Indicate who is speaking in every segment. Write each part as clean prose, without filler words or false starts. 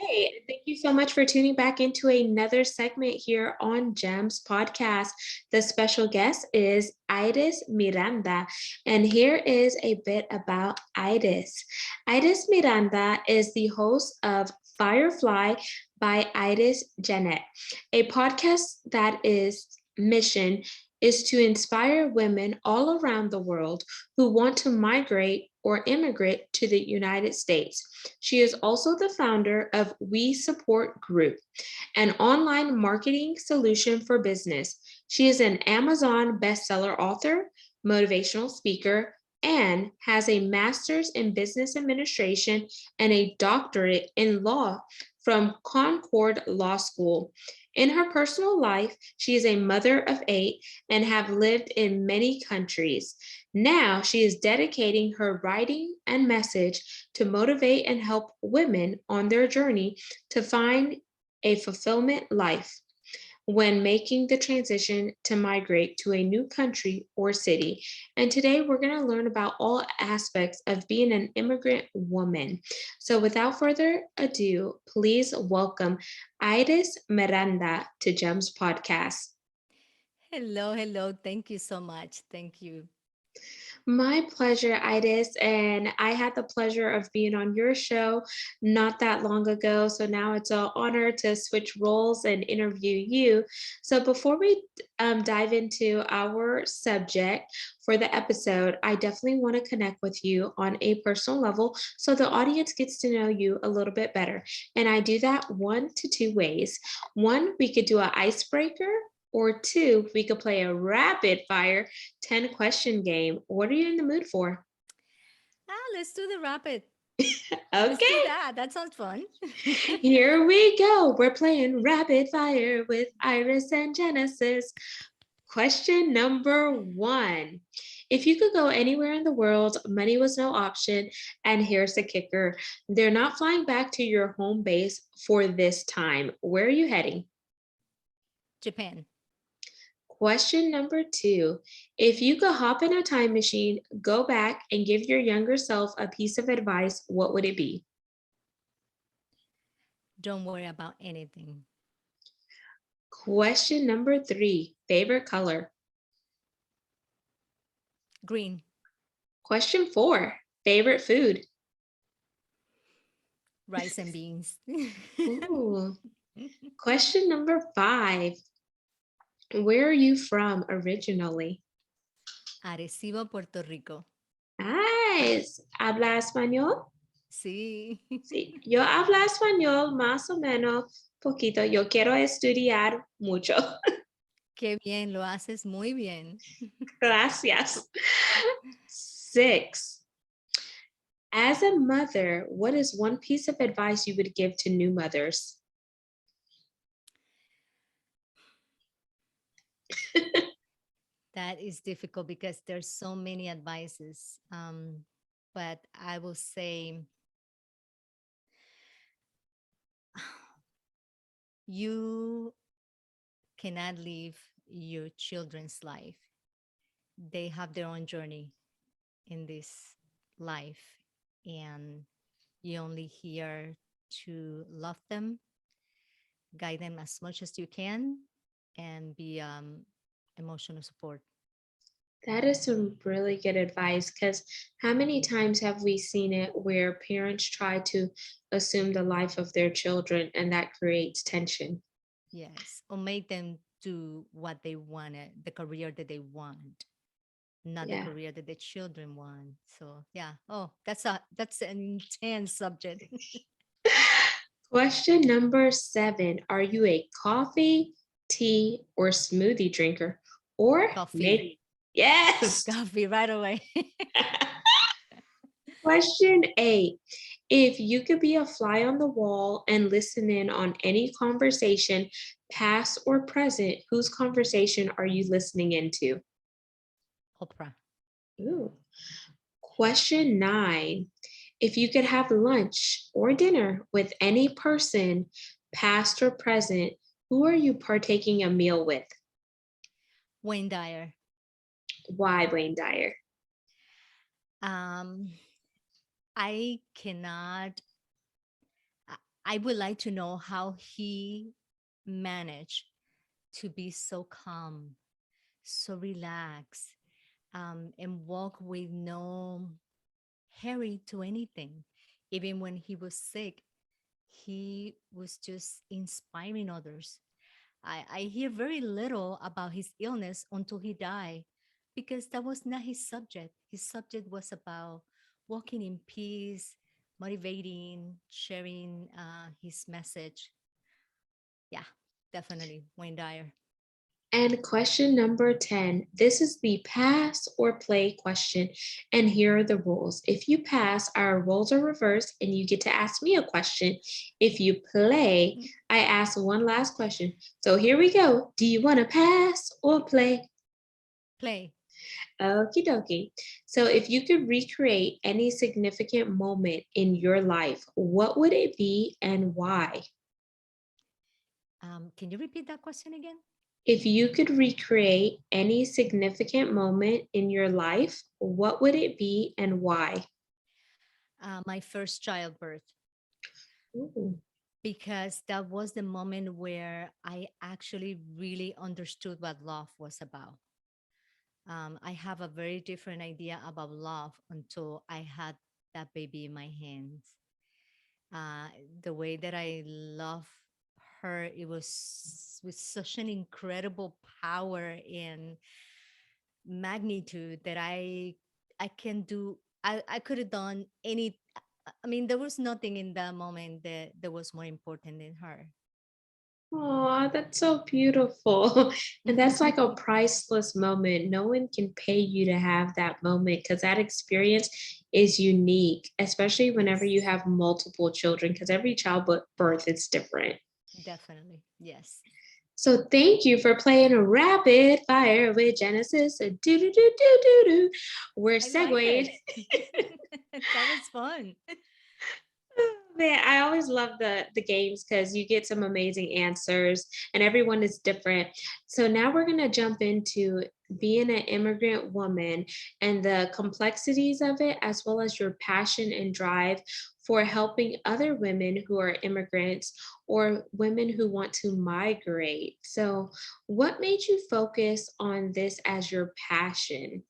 Speaker 1: Hey, thank you so much for tuning back into another segment here on GEMS podcast. The special guest is Iris Miranda, and here is a bit about Iris. Iris Miranda is the host of Firefly by Iris Jeanette, a podcast that is mission is to inspire women all around the world who want to migrate or immigrate to the United States. She is also the founder of We Support Group, an online marketing solution for business. She is an Amazon bestseller author, motivational speaker, and has a master's in business administration and a doctorate in law from Concord Law School. In her personal life, she is a mother of 8 and have lived in many countries. Now she is dedicating her writing and message to motivate and help women on their journey to find a fulfillment life when making the transition to migrate to a new country or city. And today we're going to learn about all aspects of being an immigrant woman. So without further ado, please welcome Iris Miranda to GEMS Podcast.
Speaker 2: Hello, hello. Thank you so much. Thank you.
Speaker 1: My pleasure, Iris. And I had the pleasure of being on your show not that long ago. So now it's an honor to switch roles and interview you. So before we dive into our subject for the episode, I definitely want to connect with you on a personal level so the audience gets to know you a little bit better. And I do that one to two ways. One, we could do an icebreaker. Or two, we could play a rapid fire 10 question game. What are you in the mood for?
Speaker 2: Let's do the rapid. Let's do
Speaker 1: Okay,
Speaker 2: that. That sounds fun.
Speaker 1: here we go. We're playing rapid fire with Iris and Genesis. Question number one. If you could go anywhere in the world, money was no option. And here's the kicker, they're not flying back to your home base for this time. Where are you heading?
Speaker 2: Japan.
Speaker 1: Question number two. If you could hop in a time machine, go back, and give your younger self a piece of advice, what would it be?
Speaker 2: Don't worry about anything.
Speaker 1: Question number three. Favorite color?
Speaker 2: Green.
Speaker 1: Question four. Favorite food?
Speaker 2: Rice and beans.
Speaker 1: Ooh. Question number five. Where are you from originally?
Speaker 2: Arecibo, Puerto Rico.
Speaker 1: Nice. ¿Habla español?
Speaker 2: Sí.
Speaker 1: Sí, yo hablo español más o menos poquito. Yo quiero estudiar mucho.
Speaker 2: Qué bien, lo haces muy bien.
Speaker 1: Gracias. Six. As a mother, what is one piece of advice you would give to new mothers?
Speaker 2: That is difficult because there's so many advices. But I will say you cannot live your children's life. They have their own journey in this life, and you only here to love them, guide them as much as you can, and be emotional support.
Speaker 1: That is some really good advice because how many times have we seen it where parents try to assume the life of their children and that creates tension?
Speaker 2: Yes, or make them do what they wanted, the career that they want, not the
Speaker 1: Yeah.
Speaker 2: career that the children want. So yeah. Oh, that's an intense subject.
Speaker 1: Question number seven. Are you a coffee, tea, or smoothie drinker? Or
Speaker 2: Coffee.
Speaker 1: maybe, yes.
Speaker 2: Coffee right away.
Speaker 1: Question eight. If you could be a fly on the wall and listen in on any conversation, past or present, whose conversation are you listening into?
Speaker 2: Oprah.
Speaker 1: Ooh. Question nine. If you could have lunch or dinner with any person, past or present, who are you partaking a meal with?
Speaker 2: Wayne Dyer.
Speaker 1: Why Wayne Dyer?
Speaker 2: Um, I cannot. I would like to know how he managed to be so calm, so relaxed, and walk with no hurry to anything. Even when he was sick, he was just inspiring others. I hear very little about his illness until he died because that was not his subject. His subject was about walking in peace, motivating, sharing his message. Yeah, definitely Wayne Dyer.
Speaker 1: And question number 10. This is the pass or play question. And here are the rules. If you pass, our roles are reversed and you get to ask me a question. If you play, I ask one last question. So here we go. Do you want to pass or play?
Speaker 2: Play.
Speaker 1: Okie dokie. So if you could recreate any significant moment in your life, what would it be and why?
Speaker 2: Can you repeat that question again?
Speaker 1: If you could recreate any significant moment in your life, what would it be and why?
Speaker 2: My first childbirth,
Speaker 1: Ooh.
Speaker 2: because that was the moment where I actually really understood what love was about. I have a very different idea about love until I had that baby in my hands. Uh, the way that I love her, it was with such an incredible power and magnitude that I can do. I could have done any. I mean, there was nothing in that moment that was more important than her.
Speaker 1: Oh, that's so beautiful. And that's like a priceless moment. No one can pay you to have that moment because that experience is unique, especially whenever you
Speaker 2: Yes,
Speaker 1: have multiple children, because every childbirth is different.
Speaker 2: definitely. Yes.
Speaker 1: So thank you for playing a rapid fire with Genesis. Do do do do do do. We're
Speaker 2: I like
Speaker 1: segueing.
Speaker 2: it. That was fun.
Speaker 1: Man, I always love the games because you get some amazing answers and everyone is different. So now we're gonna jump into being an immigrant woman and the complexities of it, as well as your passion and drive for helping other women who are immigrants or women who want to migrate. So, what made you focus on this as your passion?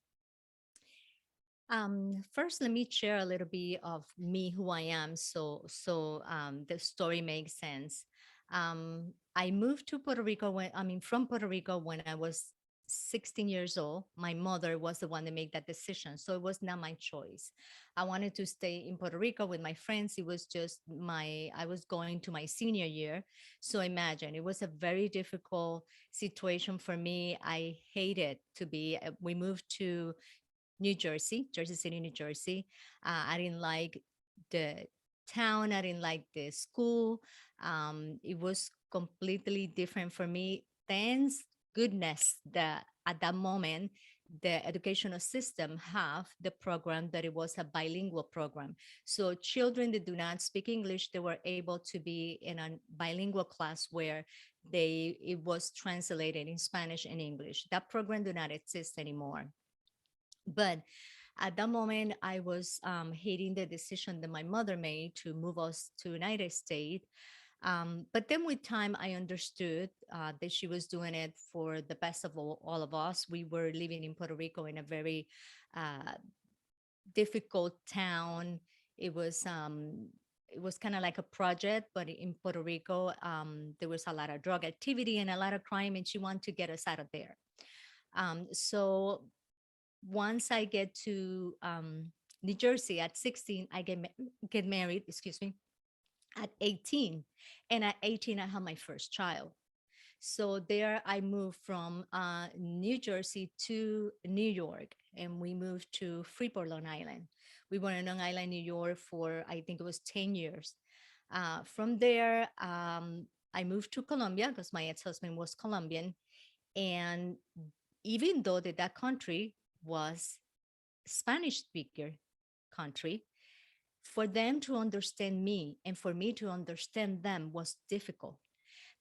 Speaker 2: First, let me share a little bit of me, who I am, so the story makes sense. I moved to Puerto Rico from Puerto Rico when I was 16 years old. My mother was the one that made that decision, so it was not my choice. I wanted to stay in Puerto Rico with my friends. It was just I was going to my senior year, so imagine it was a very difficult situation for me. I hated to be. We moved to New Jersey, Jersey City, New Jersey. I didn't like the town. I didn't like the school. It was completely different for me. Thanks goodness that at that moment the educational system have the program that it was a bilingual program. So children that do not speak English, they were able to be in a bilingual class where it was translated in Spanish and English. That program do not exist anymore. But at that moment, I was hating the decision that my mother made to move us to United States. But then with time, I understood that she was doing it for the best of all of us. We were living in Puerto Rico in a very uh, difficult town. It was um, it was kind of like a project, but in Puerto Rico, there was a lot of drug activity and a lot of crime, and she wanted to get us out of there. So once I get to New Jersey at 16, I get married, excuse me, at 18. And at 18, I have my first child. So there I moved from New Jersey to New York, and we moved to Freeport, Long Island. We were in Long Island, New York for, I think it was 10 years. From there, I moved to Colombia because my ex-husband was Colombian. And even though that country was Spanish speaker country, for them to understand me and for me to understand them was difficult.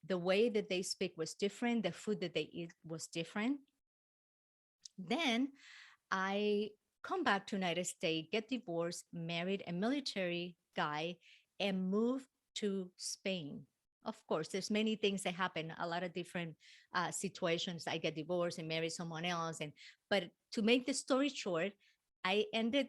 Speaker 2: The way that they speak was different, the food that they eat was different. Then I come back to United States, get divorced, married a military guy, and moved to Spain. Of course, there's many things that happen, a lot of different situations. I get divorced and marry someone else. But to make the story short, I ended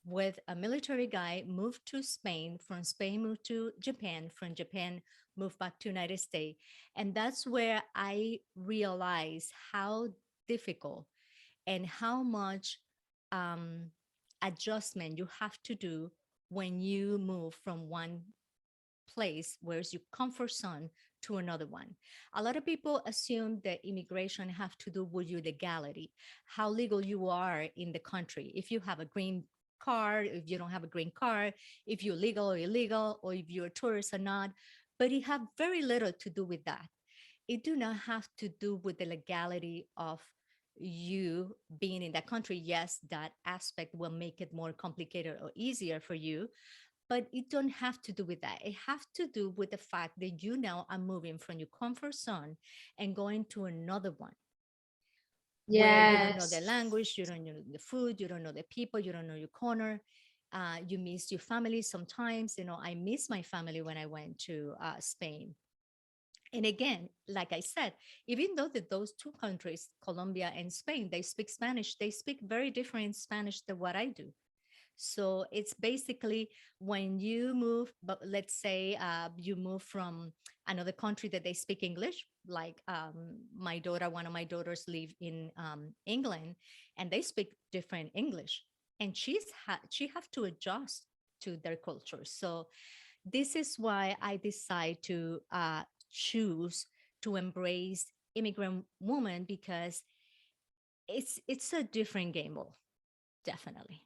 Speaker 2: with a military guy, moved to Spain, from Spain moved to Japan, from Japan moved back to United States. And that's where I realized how difficult and how much um, adjustment you have to do when you move from one place where's your comfort zone to another one. A lot of people assume that immigration have to do with your legality, how legal you are in the country. If you have a green card, if you don't have a green card, if you're legal or illegal, or if you're a tourist or not. But it have very little to do with that. It do not have to do with the legality of you being in that country. Yes, that aspect will make it more complicated or easier for you, but it don't have to do with that. It have to do with the fact that you now are moving from your comfort zone and going to another one where you don't know the
Speaker 1: Yes.
Speaker 2: language, you don't know the food, you don't know the people, you don't know your corner. You miss your family sometimes. I miss my family when I went to Spain. And again, like I said, even though that those two countries, Colombia and Spain, they speak Spanish, they speak very different Spanish than what I do. So it's basically when you move, but let's say you move from another country that they speak English, like my daughter, one of my daughters live in England, and they speak different English, and she have to adjust to their culture. So this is why I decide to choose to embrace immigrant woman, because it's a different game ball, definitely.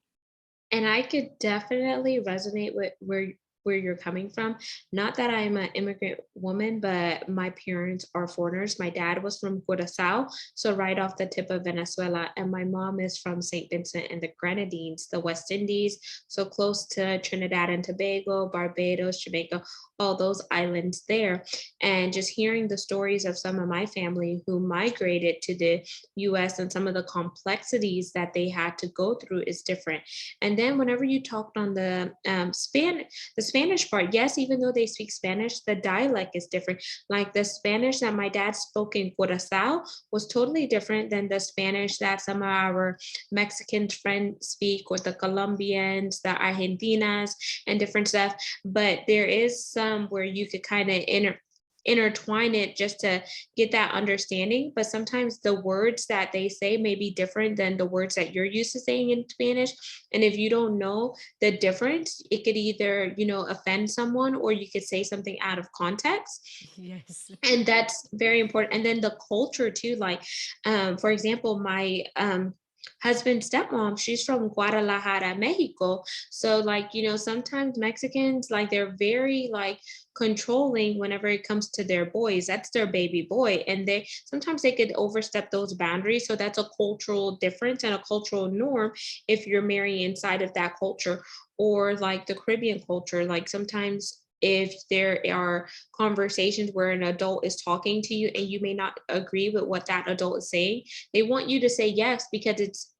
Speaker 1: And I could definitely resonate with where you're coming from. Not that I'm an immigrant woman, but my parents are foreigners. My dad was from Curacao, so right off the tip of Venezuela, and my mom is from St. Vincent and the Grenadines, the West Indies, so close to Trinidad and Tobago, Barbados, Jamaica, all those islands there. And just hearing the stories of some of my family who migrated to the US and some of the complexities that they had to go through is different. And then whenever you talked on the Spanish part, yes, even though they speak Spanish, the dialect is different. Like the Spanish that my dad spoke in Curacao was totally different than the Spanish that some of our Mexican friends speak, or the Colombians, the Argentinas, and different stuff. But there is some where you could kind of intertwine it just to get that understanding. But sometimes the words that they say may be different than the words that you're used to saying in Spanish. And if you don't know the difference, it could either, offend someone, or you could say something out of context.
Speaker 2: Yes.
Speaker 1: And that's very important. And then the culture too, like for example, my husband's stepmom, she's from Guadalajara, Mexico. So like, sometimes Mexicans, like, they're very like controlling whenever it comes to their boys. That's their baby boy, and they sometimes they could overstep those boundaries. So that's a cultural difference and a cultural norm if you're marrying inside of that culture. Or like the Caribbean culture, like sometimes if there are conversations where an adult is talking to you and you may not agree with what that adult is saying, they want you to say yes, because it's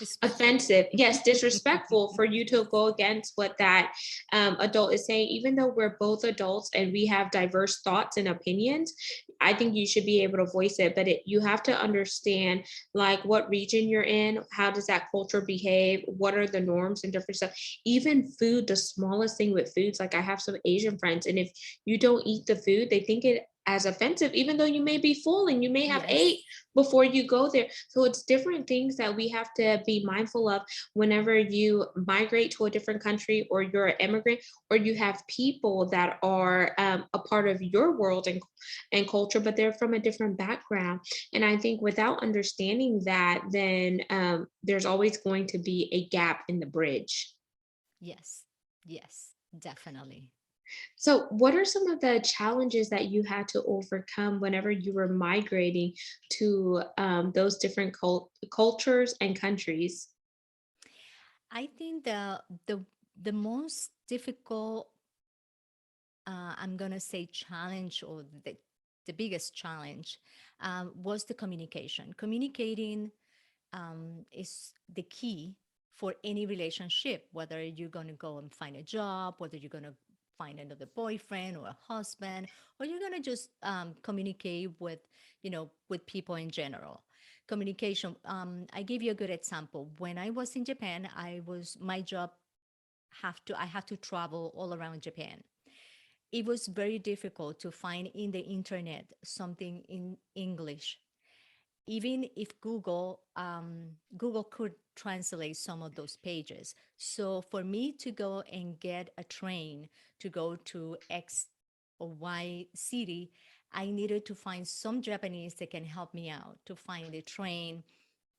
Speaker 2: Respectful.
Speaker 1: offensive, yes, disrespectful for you to go against what that adult is saying. Even though we're both adults and we have diverse thoughts and opinions, I think you should be able to voice it. But you have to understand like what region you're in, how does that culture behave, what are the norms and different stuff. Even food, the smallest thing with foods, like I have some Asian friends, and if you don't eat the food, they think it as offensive, even though you may be full and you may have ate
Speaker 2: Yes.
Speaker 1: before you go there. So it's different things that we have to be mindful of whenever you migrate to a different country, or you're an immigrant, or you have people that are a part of your world and culture, but they're from a different background. And I think without understanding that, then there's always going to be a gap in the bridge.
Speaker 2: Yes. Yes. Definitely.
Speaker 1: So, what are some of the challenges that you had to overcome whenever you were migrating to those different cultures and countries?
Speaker 2: I think the most difficult, I'm gonna say, challenge, or the biggest challenge, was the communication. Communicating is the key for any relationship, whether you're gonna go and find a job, whether you're gonna find another boyfriend or a husband, or you're going to just communicate with, with people in general. Communication. I give you a good example. When I was in Japan, my job I have to travel all around Japan. It was very difficult to find in the internet something in English, even if Google could translate some of those pages. So for me to go and get a train to go to X or Y city, I needed to find some Japanese that can help me out to find a train,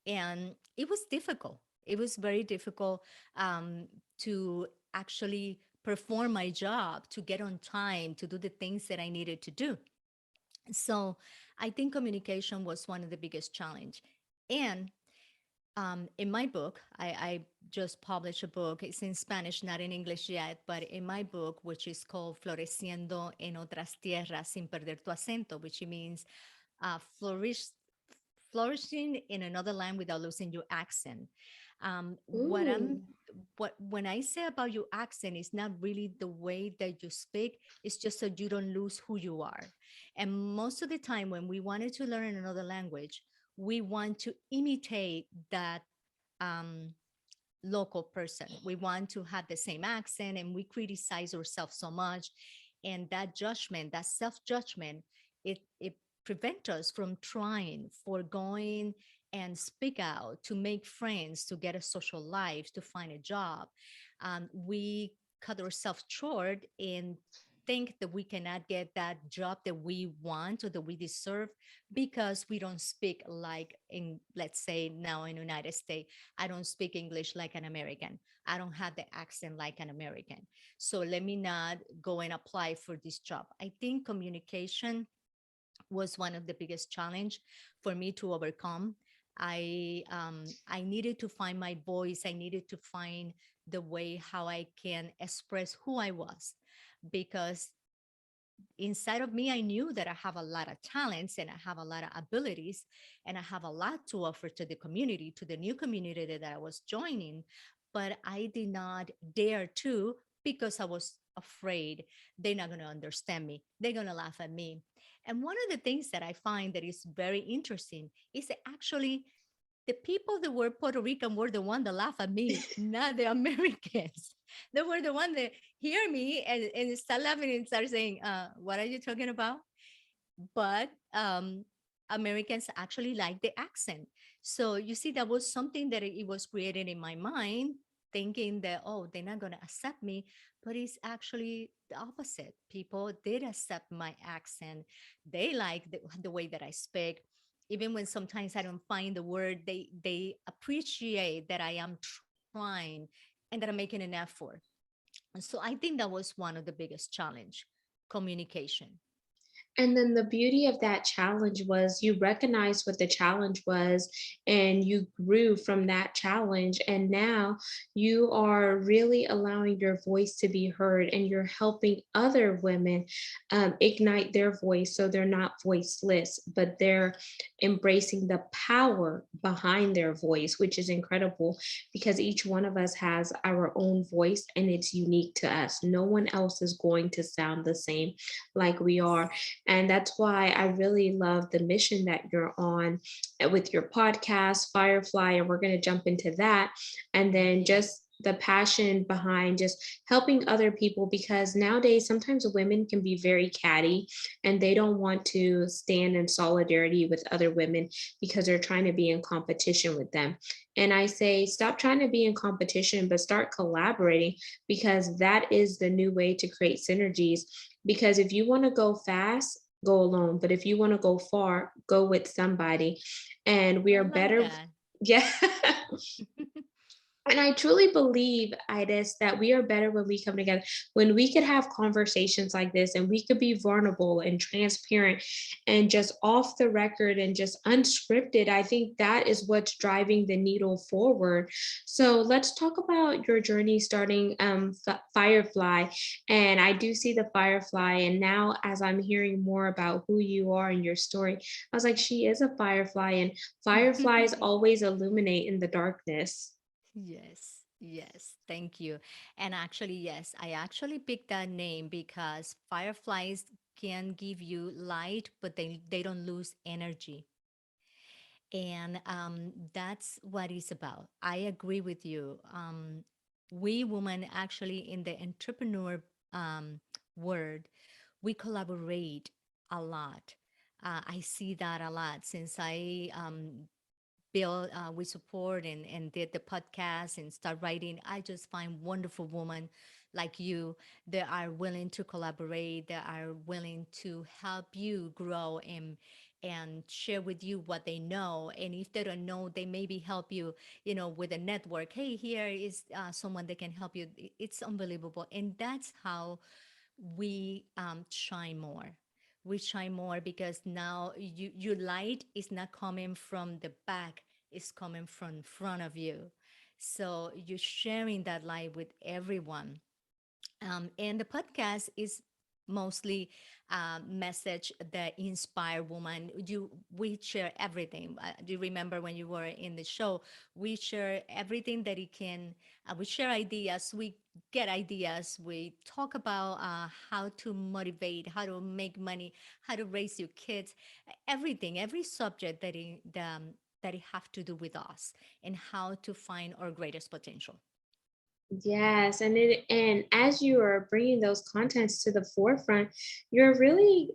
Speaker 2: and it was difficult. It was very difficult to actually perform my job, to get on time, to do the things that I needed to do. So I think communication was one of the biggest challenge. And in my book, I just published a book. It's in Spanish, not in English yet, but in my book, which is called Floreciendo en otras tierras sin perder tu acento, which means flourish, flourishing in another land without losing your accent. What I'm
Speaker 1: Ooh.
Speaker 2: what when I say about your accent, is not really the way that you speak. It's just so you don't lose who you are. And most of the time, when we wanted to learn another language, we want to imitate that um, local person. We want to have the same accent, and we criticize ourselves so much. And that judgment, that self judgment, it prevents us from trying, for going and speak out, to make friends, to get a social life, to find a job. We cut ourselves short and think that we cannot get that job that we want or that we deserve because we don't speak like, in, let's say now in the United States, I don't speak English like an American. I don't have the accent like an American. So let me not go and apply for this job. I think communication was one of the biggest challenge for me to overcome. I needed to find my voice. I needed to find the way how I can express who I was, because inside of me, I knew that I have a lot of talents and I have a lot of abilities and I have a lot to offer to the community, to the new community that I was joining. But I did not dare to, because I was afraid they're not going to understand me. They're going to laugh at me. And one of the things that I find that is very interesting is that actually the people that were Puerto Rican were the one that laugh at me, not the Americans. They were the one that hear me and start laughing and start saying, what are you talking about? But Americans actually like the accent. So you see, that was something that it was created in my mind, thinking that, oh, they're not going to accept me. But it's actually the opposite. People did accept my accent. They like the way that I speak. Even when sometimes I don't find the word, they appreciate that I am trying and that I'm making an effort. So I think that was one of the biggest challenge, communication.
Speaker 1: And then the beauty of that challenge was you recognized what the challenge was and you grew from that challenge. And now you are really allowing your voice to be heard and you're helping other women ignite their voice so they're not voiceless, but they're embracing the power behind their voice, which is incredible because each one of us has our own voice and it's unique to us. No one else is going to sound the same like we are. And that's why I really love the mission that you're on with your podcast, Firefly, and we're going to jump into that. And then
Speaker 2: Yeah.
Speaker 1: just the passion behind just helping other people because nowadays sometimes women can be very catty and they don't want to stand in solidarity with other women because they're trying to be in competition with them. And I say, stop trying to be in competition, but start collaborating because that is the new way to create synergies. Because if you want to go fast, go alone. But if you want to go far, go with somebody. And we
Speaker 2: I
Speaker 1: are
Speaker 2: like
Speaker 1: better.
Speaker 2: that.
Speaker 1: Yeah. And I truly believe, Itis, that we are better when we come together, when we could have conversations like this and we could be vulnerable and transparent and just off the record and just unscripted. I think that is what's driving the needle forward. So let's talk about your journey starting Firefly. And I do see the Firefly. And now, as I'm hearing more about who you are and your story, I was like, she is a Firefly, and fireflies always illuminate in the darkness.
Speaker 2: Yes. Yes, thank you. And actually, yes, I actually picked that name because fireflies can give you light, but they don't lose energy. And that's what it's about. I agree with you. We women actually in the entrepreneur um, world, we collaborate a lot. I see that a lot since I build we support and did the podcast and start writing. I just find wonderful women like you that are willing to collaborate, that are willing to help you grow and share with you what they know. And if they don't know, they maybe help you, with a network. Hey, here is someone that can help you. It's unbelievable. And that's how we shine more. We shine more because now your light is not coming from the back, it's coming from front of you. So you're sharing that light with everyone. And the podcast is mostly message that inspire woman. We share everything. Do you remember when you were in the show? We share everything that it can. We share ideas. We get ideas. We talk about how to motivate, how to make money, how to raise your kids, everything, every subject that it have to do with us and how to find our greatest potential.
Speaker 1: Yes, and as you are bringing those contents to the forefront, you're really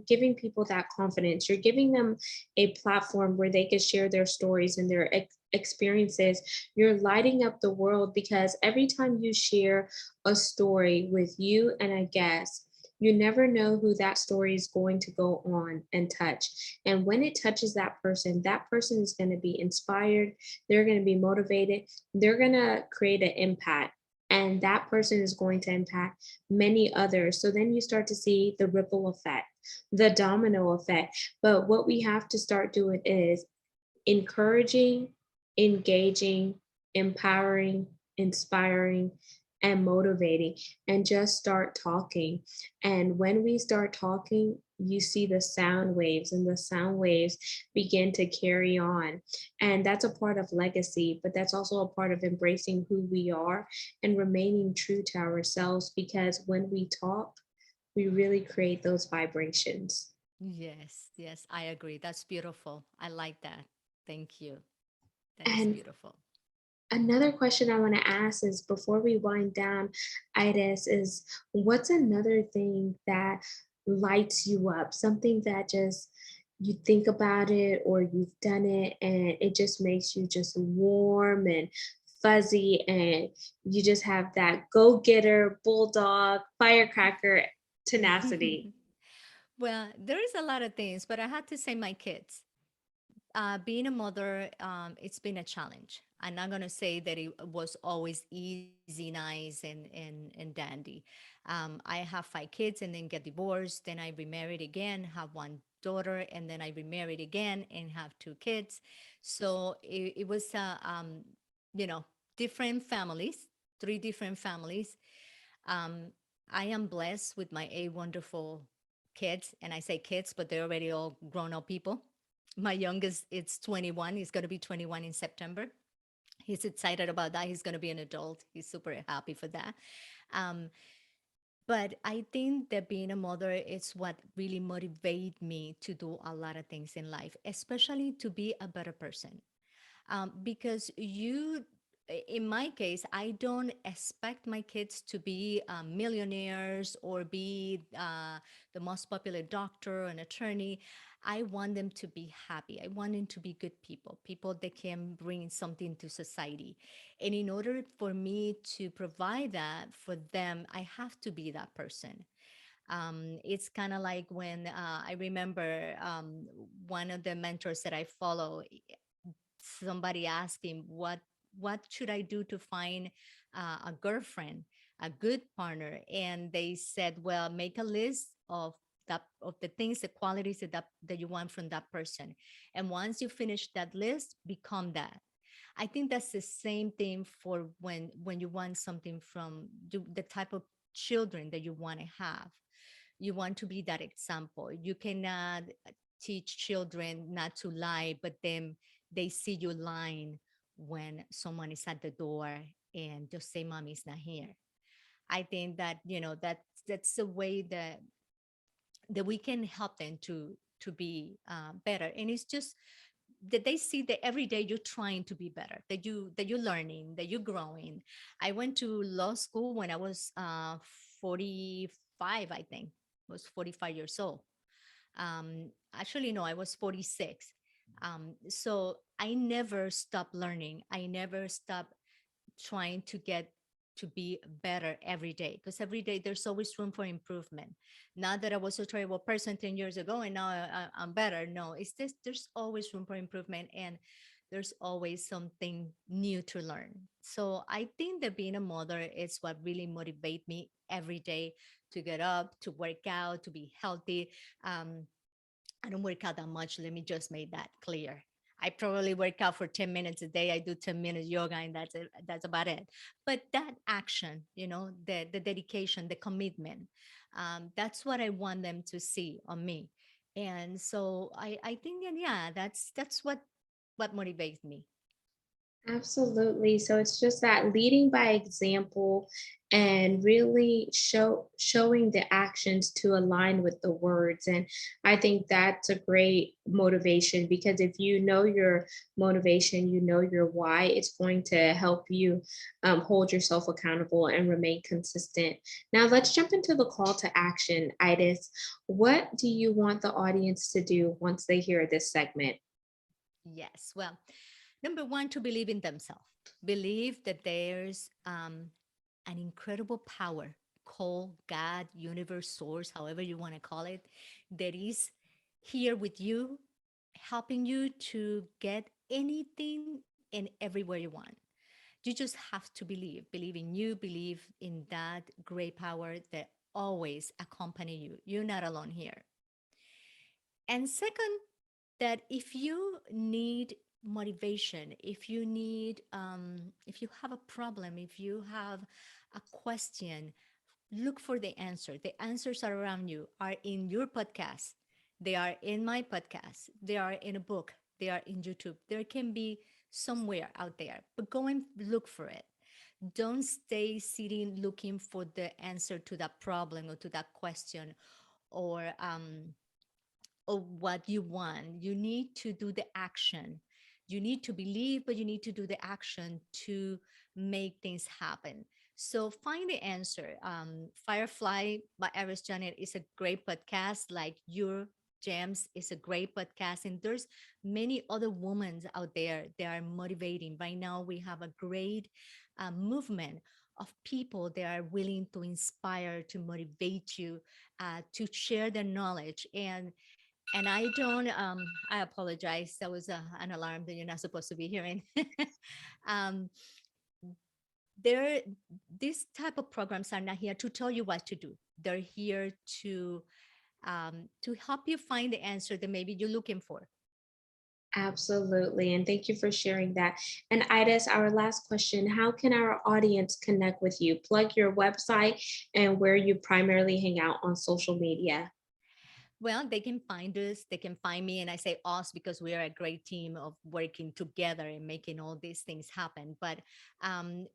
Speaker 1: giving people that confidence. You're giving them a platform where they can share their stories and their experiences. You're lighting up the world because every time you share a story with you and a guest, you never know who that story is going to go on and touch. And when it touches that person is going to be inspired, they're going to be motivated, they're going to create an impact, and that person is going to impact many others. So then you start to see the ripple effect, the domino effect. But what we have to start doing is encouraging, engaging, empowering, inspiring, and motivating, and just start talking. And when we start talking, you see the sound waves, and the sound waves begin to carry on. And that's a part of legacy, but that's also a part of embracing who we are and remaining true to ourselves, because when we talk, we really create those vibrations.
Speaker 2: Yes, yes, I agree. That's beautiful. I like that. Thank you. That is
Speaker 1: And
Speaker 2: beautiful.
Speaker 1: another question I want to ask is, before we wind down, Itis, is what's another thing that lights you up? Something that just you think about it or you've done it and it just makes you just warm and fuzzy, and you just have that go-getter, bulldog, firecracker tenacity.
Speaker 2: Well, there is a lot of things, but I had to say my kids. Being a mother, it's been a challenge. I'm not gonna say that it was always easy, nice, and dandy. I have 5 kids and then get divorced. Then I remarried again, have one daughter, and then I remarried again and have 2 kids. So it was, you know, different families, 3 different families. Um, I am blessed with my 8 wonderful kids, and I say kids, but they're already all grown up people. My youngest, it's 21. He's going to be 21 in September. He's excited about that. He's going to be an adult. He's super happy for that. Um, but I think that being a mother is what really motivated me to do a lot of things in life, especially to be a better person. Because in my case, I don't expect my kids to be millionaires or be the most popular doctor, an attorney. I want them to be happy. I want them to be good people, people that can bring something to society. And in order for me to provide that for them, I have to be that person. It's kind of like when I remember one of the mentors that I follow, somebody asked him what should I do to find a girlfriend, a good partner, and they said, well, make a list of the things, the qualities that you want from that person, and once you finish that list, become that. I think that's the same thing for when you want something from the type of children that you want to have. You want to be that example. You cannot teach children not to lie, but then they see you lying when someone is at the door and just say mommy's not here. I think that, that's the way that we can help them to be better. And it's just that they see that every day you're trying to be better, that you're learning, that you're growing. I went to law school when I was 45, I think. I was 45 years old. Actually, no, I was 46. So I never stopped learning. I never stopped trying to get to be better every day, because every day there's always room for improvement. Not that I was a terrible person 10 years ago and now I'm better. No, it's just there's always room for improvement, and there's always something new to learn. So I think that being a mother is what really motivates me every day to get up, to work out, to be healthy. um, I don't work out that much. Let me just make that clear. I probably work out for 10 minutes a day. I do 10 minutes yoga, and that's it. That's about it. But that action, the dedication, the commitment, that's what I want them to see on me. And so I think that, yeah, that's what motivates me.
Speaker 1: Absolutely. So it's just that leading by example and really showing the actions to align with the words. And I think that's a great motivation, because if you know your motivation, you know your why, it's going to help you hold yourself accountable and remain consistent. Now let's jump into the call to action. Itis, what do you want the audience to do once they hear this segment?
Speaker 2: Yes. Well, number one, to believe in themselves. Believe that there's an incredible power called God, universe, source, however you want to call it, that is here with you, helping you to get anything and everywhere you want. You just have to believe in you, believe in that great power that always accompany you. You're not alone here. And second, that if you need motivation, if you have a problem, if you have a question, look for the answer. The answers are around you, are in your podcast. They are in my podcast. They are in a book. They are in YouTube. There can be somewhere out there, but go and look for it. Don't stay sitting looking for the answer to that problem or to that question, or what you want. You need to do the action. You need to believe, but you need to do the action to make things happen. So find the answer. Firefly by Iris Janet is a great podcast. Like Your Gems is a great podcast. And there's many other women out there that are motivating. Right now, we have a great movement of people that are willing to inspire, to motivate you, to share their knowledge. And I don't, I apologize. That was an alarm that you're not supposed to be hearing. um, there, these type of programs are not here to tell you what to do. They're here to help you find the answer that maybe you're looking for.
Speaker 1: Absolutely. And thank you for sharing that. And Itis, our last question: how can our audience connect with you? Plug your website and where you primarily hang out on social media.
Speaker 2: Well, they can find us, they can find me, and I say us because we are a great team of working together and making all these things happen. But um,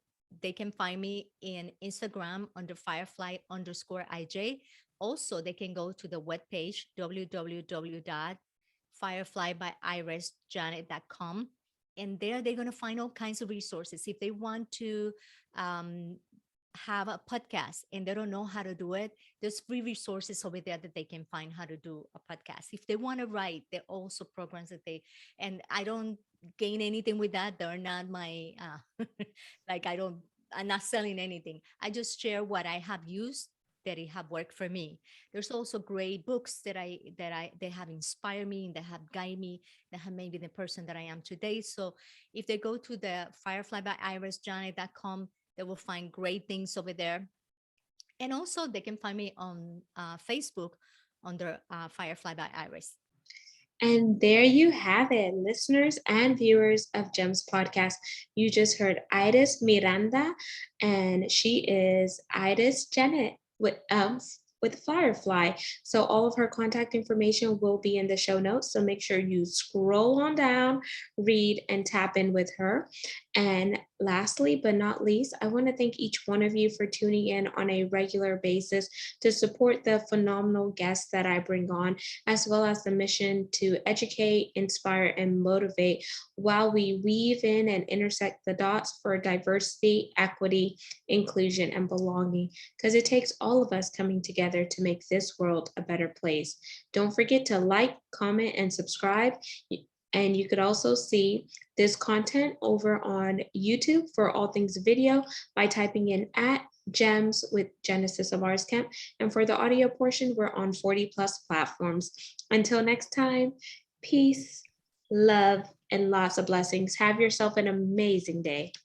Speaker 2: they can find me in Instagram under firefly_ij. Also, they can go to the webpage www.fireflybyirisjanet.com. And there they're going to find all kinds of resources. If they want to um, have a podcast and they don't know how to do it, there's free resources over there that they can find how to do a podcast. If they want to write, there are also programs that and I don't gain anything with that. They're not my, like I'm not selling anything. I just share what I have used that it have worked for me. There's also great books they have inspired me and that have guided me, that have made me the person that I am today. So if they go to the fireflybyirisjanet.com, they will find great things over there. And also, they can find me on Facebook under Firefly by Iris.
Speaker 1: And there you have it, listeners and viewers of Gems Podcast. You just heard Iris Miranda, and she is Iris Janet with Firefly. So all of her contact information will be in the show notes. So make sure you scroll on down, read, and tap in with her. And lastly, but not least, I want to thank each one of you for tuning in on a regular basis to support the phenomenal guests that I bring on, as well as the mission to educate, inspire, and motivate while we weave in and intersect the dots for diversity, equity, inclusion, and belonging, because it takes all of us coming together to make this world a better place. Don't forget to like, comment, and subscribe. And you could also see this content over on YouTube for all things video by typing in at Gems with Genesis Amaris Kemp. And for the audio portion, we're on 40 plus platforms. Until next time, peace, love, and lots of blessings. Have yourself an amazing day.